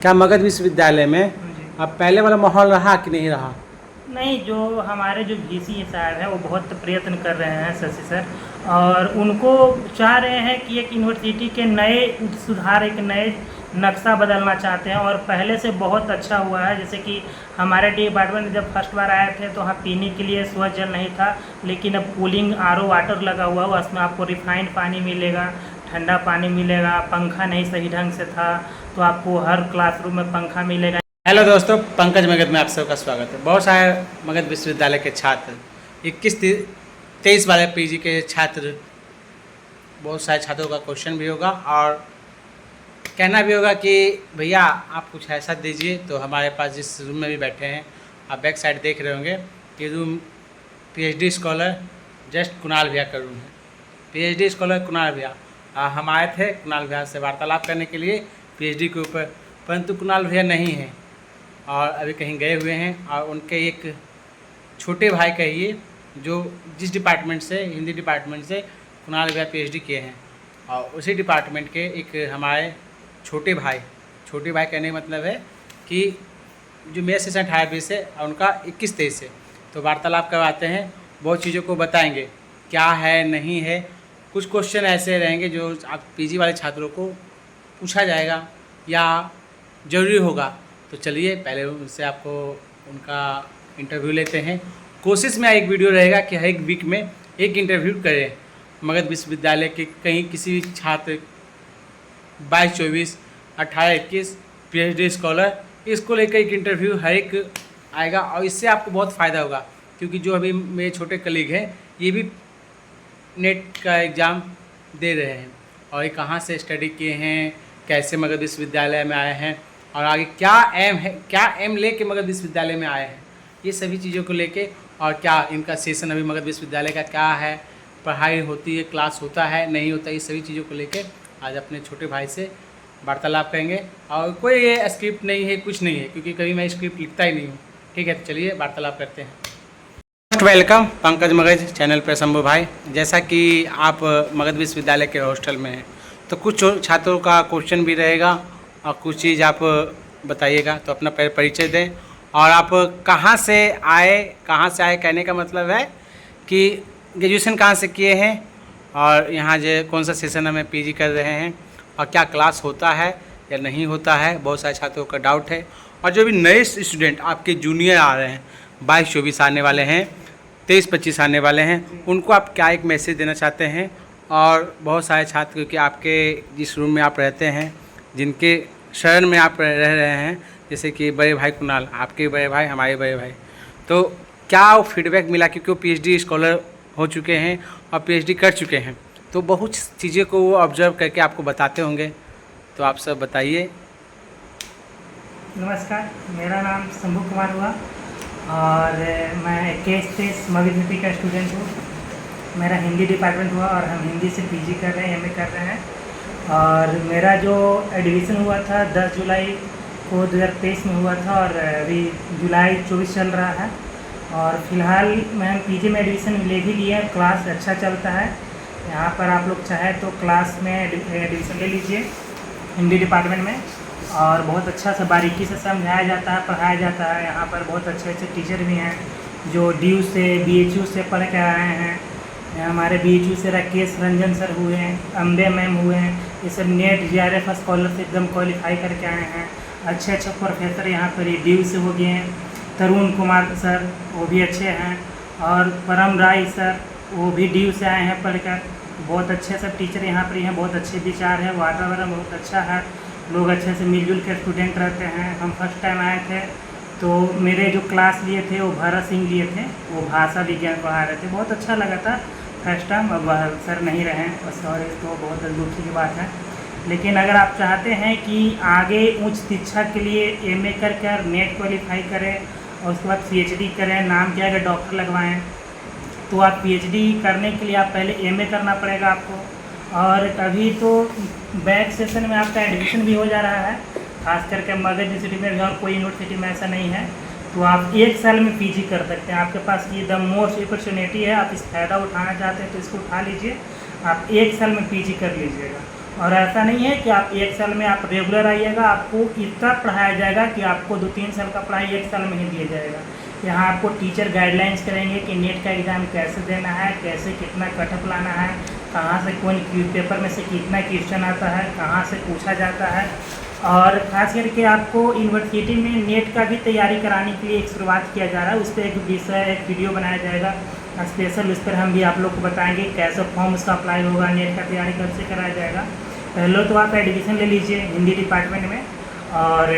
क्या मगध विश्वविद्यालय में जी। अब पहले वाला माहौल रहा कि नहीं रहा? नहीं, जो हमारे जो वीसी साहब हैं वो बहुत प्रयत्न कर रहे हैं शशि सर, और उनको चाह रहे हैं कि एक यूनिवर्सिटी के नए सुधार, एक नए नक्शा बदलना चाहते हैं। और पहले से बहुत अच्छा हुआ है। जैसे कि हमारे डिपार्टमेंट में जब फर्स्ट बार आए थे तो वहाँ पीने के लिए स्वच्छ जल नहीं था, लेकिन अब कूलिंग आरओ वाटर लगा हुआ है, उसमें आपको रिफाइंड पानी मिलेगा, ठंडा पानी मिलेगा। पंखा नहीं सही ढंग से था तो आपको हर क्लासरूम में पंखा मिलेगा। हेलो दोस्तों, पंकज मगध में आप सबका स्वागत है। बहुत सारे मगध विश्वविद्यालय के छात्र 21-23 वाले पीजी के छात्र, बहुत सारे छात्रों का क्वेश्चन भी होगा और कहना भी होगा कि भैया आप कुछ ऐसा दीजिए। तो हमारे पास जिस रूम में भी बैठे हैं, आप बैक साइड देख रहे होंगे, ये room PhD scholar just Kunal भैया का रूम है। पीएचडी स्कॉलर कुणाल भैया हम आए थे कुणाल भैया से वार्तालाप करने के लिए पीएचडी के ऊपर, परंतु कुणाल भैया नहीं हैं और अभी कहीं गए हुए हैं। और उनके एक छोटे भाई कहिए, जो जिस डिपार्टमेंट से, हिंदी डिपार्टमेंट से कुणाल भैया पीएचडी किए हैं, और उसी डिपार्टमेंट के एक हमारे छोटे भाई कहने का मतलब है कि जो मेरा सेशन 18-20 से और उनका 21-23 से, तो वार्तालाप करवाते हैं, बहुत चीज़ों को बताएंगे क्या है नहीं है। कुछ क्वेश्चन ऐसे रहेंगे जो आप पीजी वाले छात्रों को पूछा जाएगा या ज़रूरी होगा। तो चलिए पहले उनसे आपको उनका इंटरव्यू लेते हैं। कोशिश में एक वीडियो रहेगा कि हर एक वीक में एक इंटरव्यू करें मगध विश्वविद्यालय के कहीं किसी भी छात्र 22-24, 18-21 पीएचडी स्कॉलर, इसको लेकर एक इंटरव्यू हर एक आएगा और इससे आपको बहुत फ़ायदा होगा। क्योंकि जो अभी मेरे छोटे कलीग हैं ये भी नेट का एग्ज़ाम दे रहे हैं और ये कहाँ से स्टडी किए हैं, कैसे मगध विश्वविद्यालय में आए हैं और आगे क्या एम है, क्या एम लेके मगध विश्वविद्यालय में आए हैं, ये सभी चीज़ों को लेके, और क्या इनका सेशन अभी मगध विश्वविद्यालय का क्या है, पढ़ाई होती है, क्लास होता है नहीं होता, ये सभी चीज़ों को लेके आज अपने छोटे भाई से वार्तालाप करेंगे। और कोई ये स्क्रिप्ट नहीं है, कुछ नहीं है, क्योंकि कभी मैं स्क्रिप्ट लिखता ही नहीं हूँ। ठीक है, तो चलिए वार्तालाप करते हैं। वेलकम पंकज मगध चैनल पर शंभू भाई। जैसा कि आप मगध विश्वविद्यालय के हॉस्टल में हैं, तो कुछ छात्रों का क्वेश्चन भी रहेगा और कुछ चीज़ आप बताइएगा। तो अपना परिचय दें और आप कहाँ से आए कहने का मतलब है कि ग्रेजुएशन कहाँ से किए हैं और यहाँ जो कौन सा सेशन में पीजी कर रहे हैं और क्या क्लास होता है या नहीं होता है, बहुत सारे छात्रों का डाउट है। और जो भी नए स्टूडेंट आपके जूनियर आ रहे हैं, 22-24 आने वाले हैं, 23-25 आने वाले हैं, उनको आप क्या एक मैसेज देना चाहते हैं। और बहुत सारे छात्र, क्योंकि आपके जिस रूम में आप रहते हैं, जिनके शरण में आप रह रहे हैं, जैसे कि बड़े भाई कुणाल, आपके बड़े भाई, हमारे बड़े भाई, तो क्या वो फीडबैक मिला? क्योंकि वो पीएचडी स्कॉलर हो चुके हैं और पीएचडी कर चुके हैं, तो बहुत चीज़ें को वो ऑब्जर्व करके आपको बताते होंगे, तो आप सब बताइए। नमस्कार, मेरा नाम शंभू कुमार हुआ और मैं 21-23 मगध यूनिवर्सिटी का स्टूडेंट हूँ। मेरा हिंदी डिपार्टमेंट हुआ और हम हिंदी से पीजी कर रहे हैं, एमए कर रहे हैं। और मेरा जो एडमिशन हुआ था 10 जुलाई को 2023 में हुआ था और अभी जुलाई 24 चल रहा है। और फिलहाल मैं पीजी में एडमिशन ले भी लिया, क्लास अच्छा चलता है यहाँ पर। आप लोग चाहे तो क्लास में एडमिशन ले लीजिए हिंदी डिपार्टमेंट में, और बहुत अच्छा से बारीकी से समझाया जाता है, पढ़ाया जाता है। यहाँ पर बहुत अच्छे अच्छे टीचर भी हैं जो ड्यू से, बीएचयू से पढ़ के आए हैं। हमारे बीएचयू से राकेश रंजन सर हुए हैं, अम्बे मैम हुए हैं, ये सब नेट जीआरएफ स्कॉलर से एकदम क्वालिफाई करके आए हैं। अच्छे अच्छे प्रोफेसर यहाँ पर ये ड्यू से हो गए हैं। तरुण कुमार सर वो भी अच्छे हैं, और परम राय सर वो भी ड्यू से आए हैं पढ़कर। बहुत अच्छे सब टीचर यहाँ पर हैं, बहुत अच्छे विचार है, वातावरण बहुत अच्छा है, लोग अच्छे से मिलजुल के स्टूडेंट रहते हैं। हम फर्स्ट टाइम आए थे तो मेरे जो क्लास लिए थे वो भरत सिंह लिए थे, वो भाषा विज्ञान पढ़ा रहे थे, बहुत अच्छा लगा था फर्स्ट टाइम। अब सर नहीं रहे हैं, सॉरी, तो बहुत दुखी की बात है। लेकिन अगर आप चाहते हैं कि आगे उच्च शिक्षा के लिए एमए कर नेट क्वालिफाई करें और उसके बाद पीएचडी करें, नाम के आगे डॉक्टर लगवाएं, तो आप पीएचडी करने के लिए आप पहले एमए करना पड़ेगा आपको। और अभी तो बैक सेशन में आपका एडमिशन भी हो जा रहा है, खास करके मगध यूनिवर्सिटी में भी, और कोई यूनिवर्सिटी में ऐसा नहीं है। तो आप 1 साल में पीजी कर सकते हैं। आपके पास ये द मोस्ट अपॉर्चुनिटी है, आप इस फ़ायदा उठाना चाहते हैं तो इसको उठा लीजिए। आप 1 साल में पीजी कर लीजिएगा और ऐसा नहीं है कि आप 1 साल में आप रेगुलर आइएगा, आपको इतना पढ़ाया जाएगा कि आपको 2-3 साल का पढ़ाई 1 साल में ही दिया जाएगा। यहाँ आपको टीचर गाइडलाइंस करेंगे कि नेट का एग्ज़ाम कैसे देना है, कैसे कितना कटअप लाना है, कहाँ से कौन पेपर में से कितना क्वेश्चन आता है, कहाँ से पूछा जाता है। और ख़ास करके आपको यूनिवर्सिटी में नेट का भी तैयारी कराने के लिए एक शुरुआत किया जा रहा है। उस पर एक विषय एक वीडियो बनाया जाएगा स्पेशल, उस पर हम भी आप लोग को बताएंगे कैसे फॉर्म उसका अप्लाई होगा, नेट का तैयारी कब से कराया जाएगा। पहले तो आप एडमिशन ले लीजिए हिंदी डिपार्टमेंट में, और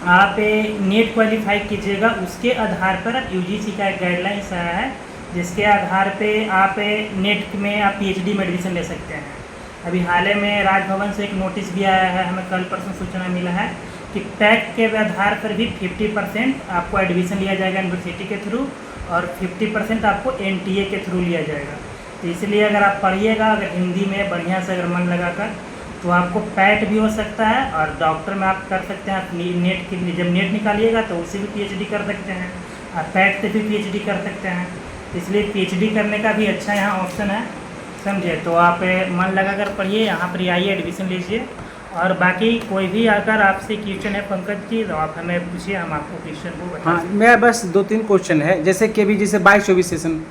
आप नेट क्वालिफाई कीजिएगा। उसके आधार पर यूजीसी का एक गाइडलाइंस आया है जिसके आधार पे आप नेट में आप पीएचडी में एडमिशन ले सकते हैं। अभी हाल ही में राजभवन से एक नोटिस भी आया है, हमें कल परसों सूचना मिला है कि टैग के आधार पर भी 50% आपको एडमिशन लिया जाएगा यूनिवर्सिटी के थ्रू, और 50% आपको एनटीए के थ्रू लिया जाएगा। तो इसलिए अगर आप पढ़िएगा, अगर हिंदी में बढ़िया से अगर मन लगाकर, तो आपको पैट भी हो सकता है और डॉक्टर में आप कर सकते हैं। आप नेट के जब नेट निकालिएगा तो उससे भी पीएचडी कर सकते हैं, आप पैट से भी पीएचडी कर सकते हैं। इसलिए पीएचडी करने का भी अच्छा यहाँ ऑप्शन है, समझे। तो आप मन लगाकर पढ़िए, यहाँ पर आइए, एडमिशन लीजिए। और बाकी कोई भी अगर आपसे क्वेश्चन है पंकज जी तो आप हमें पूछिए, हम आपको क्वेश्चन को बता। हाँ, मेरा बस 2-3 क्वेश्चन है। जैसे कि अभी जैसे 22-24 सेशन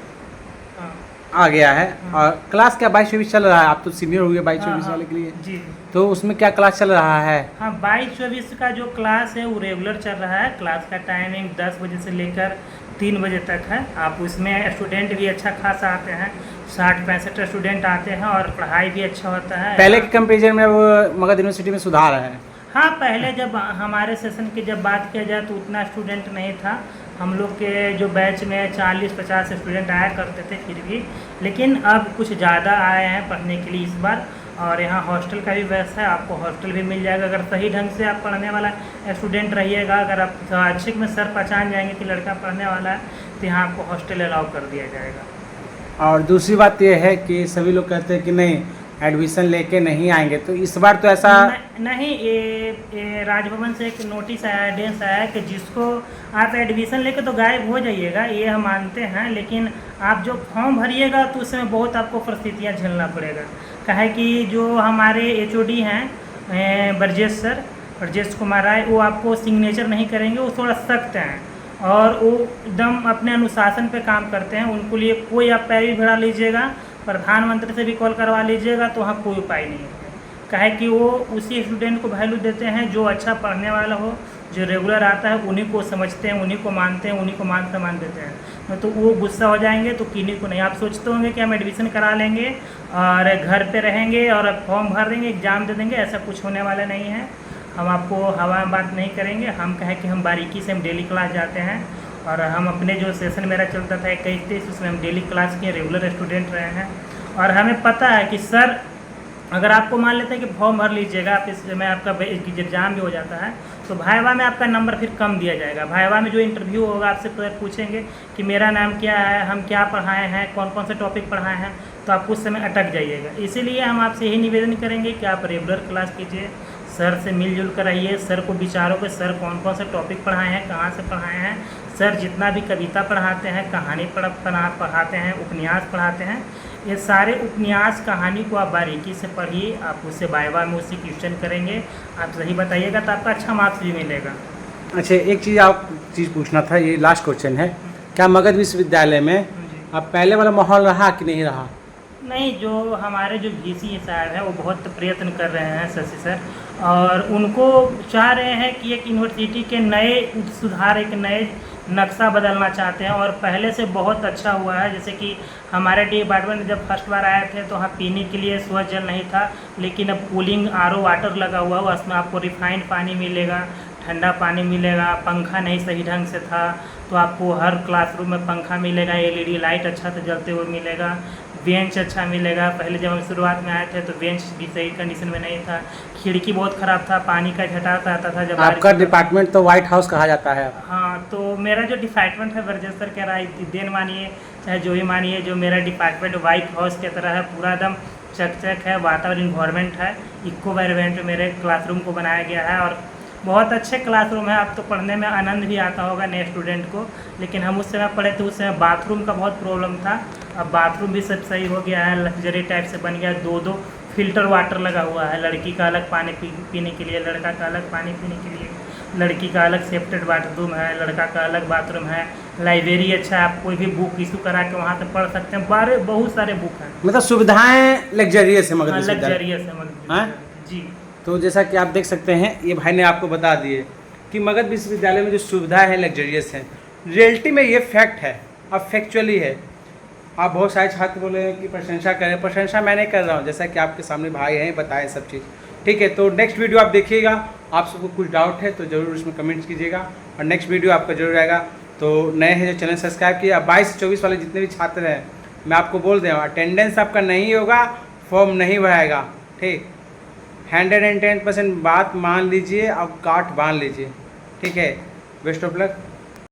आ गया है, और क्लास क्या 22-24 चल रहा है? आप तो सीनियर हो गए 22-24 वाले के लिए जी। तो उसमें क्या क्लास चल रहा है? हाँ, 22-24 का जो क्लास है वो रेगुलर चल रहा है। क्लास का टाइमिंग 10 बजे से लेकर 3 बजे तक है। आप उसमें स्टूडेंट भी अच्छा खासा आते हैं, 60-65 स्टूडेंट आते हैं और पढ़ाई भी अच्छा होता है। पहले के कंपेरिजन में वो मगध यूनिवर्सिटी में सुधार है? हाँ, पहले जब हमारे सेशन की जब बात किया जाए तो उतना स्टूडेंट नहीं था। हम लोग के जो बैच में 40-50 स्टूडेंट आया करते थे फिर भी, लेकिन अब कुछ ज़्यादा आए हैं पढ़ने के लिए इस बार। और यहाँ हॉस्टल का भी व्यवस्था है, आपको हॉस्टल भी मिल जाएगा अगर सही ढंग से आप पढ़ने वाला स्टूडेंट रहिएगा। अगर आप अच्छे में सर पहचान जाएंगे कि लड़का पढ़ने वाला है तो यहाँ आपको हॉस्टल अलाउ कर दिया जाएगा। और दूसरी बात यह है कि सभी लोग कहते हैं कि नहीं एडमिशन लेके नहीं आएंगे, तो इस बार तो ऐसा नहीं, ये राजभवन से एक नोटिस आया, एडेंस आया है कि जिसको आप एडमिशन लेके तो गायब हो जाइएगा, ये हम मानते हैं, लेकिन आप जो फॉर्म भरिएगा तो उसमें बहुत आपको परिस्थितियाँ झेलना पड़ेगा। कहे कि जो हमारे एचओडी हैं ब्रजेश कुमार राय, वो आपको सिग्नेचर नहीं करेंगे, वो थोड़ा सख्त हैं और वो एकदम अपने अनुशासन पे काम करते हैं। उनको लिए कोई आप पैरवी भिड़ा लीजिएगा, प्रधानमंत्री से भी कॉल करवा लीजिएगा तो वहाँ कोई उपाय नहीं है। कहे कि वो उसी स्टूडेंट को वैल्यू देते हैं जो अच्छा पढ़ने वाला हो, जो रेगुलर आता है, उन्हीं को समझते हैं, उन्हीं को मानते हैं, उन्हीं को मान सम्मान देते हैं। तो वो गुस्सा हो जाएंगे तो किन्हीं को नहीं। आप सोचते होंगे कि हम एडमिशन करा लेंगे और घर पे रहेंगे और फॉर्म भर देंगे, एग्ज़ाम दे देंगे, ऐसा कुछ होने वाला नहीं है। हम आपको हवा में बात नहीं करेंगे। हम कहें कि हम बारीकी से हम डेली क्लास जाते हैं और हम अपने जो सेशन मेरा चलता था 21-23 उसमें हम डेली क्लास के रेगुलर स्टूडेंट रहे हैं। और हमें पता है कि सर अगर आपको मान लेते हैं कि फॉर्म भर लीजिएगा, आप इस समय आपका एग्ज़ाम भी हो जाता है तो भाईवा में आपका नंबर फिर कम दिया जाएगा। भाईवा में जो इंटरव्यू होगा आपसे पूछेंगे कि मेरा नाम क्या है, हम क्या पढ़ाए हैं, कौन कौन से टॉपिक पढ़ाए हैं, तो आप उस समय अटक जाइएगा। इसीलिए हम आपसे यही निवेदन करेंगे कि आप रेगुलर क्लास कीजिए, सर से मिलजुल कर आइए, सर को विचारों के सर कौन कौन से टॉपिक पढ़ाए हैं, कहाँ से पढ़ाए हैं, सर जितना भी कविता पढ़ाते हैं, कहानी पढ़ाते हैं, उपन्यास पढ़ाते हैं, ये सारे उपन्यास कहानी को आप बारीकी से पढ़िए। आप उससे वाइवा में उससे क्वेश्चन करेंगे, आप सही बताइएगा तो आपका अच्छा मार्क्स भी मिलेगा। अच्छा, एक चीज़ पूछना था, ये लास्ट क्वेश्चन है, क्या मगध विश्वविद्यालय में अब पहले वाला माहौल रहा कि नहीं रहा? नहीं, जो हमारे जो VC साहब हैं वो बहुत प्रयत्न कर रहे हैं, शशि सर, और उनको चाह रहे हैं कि एक यूनिवर्सिटी के नए सुधार, एक नए नक्शा बदलना चाहते हैं और पहले से बहुत अच्छा हुआ है। जैसे कि हमारे डिपार्टमेंट में जब फर्स्ट बार आए थे तो वहाँ पीने के लिए स्वच्छ जल नहीं था, लेकिन अब कूलिंग RO वाटर लगा हुआ है, उसमें आपको रिफाइंड पानी मिलेगा, ठंडा पानी मिलेगा। पंखा नहीं सही ढंग से था तो आपको हर क्लासरूम में पंखा मिलेगा, LED लाइट अच्छा से जलते हुए मिलेगा, बेंच अच्छा मिलेगा। पहले जब हम शुरुआत में आए थे तो बेंच भी सही कंडीशन में नहीं था, खिड़की बहुत ख़राब था, पानी का झटास आता था। जब आपका डिपार्टमेंट तो व्हाइट हाउस कहा जाता है। हाँ, तो मेरा जो डिपार्टमेंट है ब्रजेश सर कह रहा है, देन मानिए चाहे जो ही मानिए, जो मेरा डिपार्टमेंट व्हाइट हाउस की तरह है, पूरा एकदम चकचक है, वातावरण इन्वायरमेंट है, इको एनवायरमेंट मेरे क्लासरूम को बनाया गया है और बहुत अच्छे क्लासरूम है। आप तो पढ़ने में आनंद भी आता होगा नए स्टूडेंट को, लेकिन हम उस समय पढ़े थे उस समय बाथरूम का बहुत प्रॉब्लम था। अब बाथरूम भी सब सही हो गया है, लग्जरी टाइप से बन गया, 2-2 फ़िल्टर वाटर लगा हुआ है, लड़की का अलग पानी पीने के लिए, लड़का का अलग पानी पीने के लिए, लड़की का अलग सेपरेट बाथरूम है, लड़का का अलग बाथरूम है। लाइब्रेरी अच्छा है, आप कोई भी बुक इशू करा के वहाँ से पढ़ सकते हैं, बहुत सारे बुक हैं। मतलब सुविधाएं लग्जरियस है मगध विश्वविद्यालय। लग्जरियस है मगध हाँ? विश्वविद्यालय। जी। तो जैसा कि आप देख सकते हैं, ये भाई ने आपको बता दिए कि मगध विश्वविद्यालय में जो सुविधाएं हैं लग्जरियस हैं। रियलिटी में ये फैक्ट है, अब फैक्चुअली है। आप बहुत सारे छात्र बोले हैं कि प्रशंसा करें, प्रशंसा मैं नहीं कर रहा हूँ, जैसा कि आपके सामने भाई हैं बताए सब चीज़। ठीक है, तो नेक्स्ट वीडियो आप देखिएगा। आप सबको कुछ डाउट है तो ज़रूर उसमें कमेंट्स कीजिएगा और नेक्स्ट वीडियो आपका जरूर आएगा। तो नए हैं जो चैनल सब्सक्राइब किए। अब 22 से 24 वाले जितने भी छात्र हैं, मैं आपको बोल दूँ, अटेंडेंस आपका नहीं होगा, फॉर्म नहीं भराएगा। ठीक, 110% बात मान लीजिए, अब गांठ बांध लीजिए। ठीक है, बेस्ट ऑफ लक।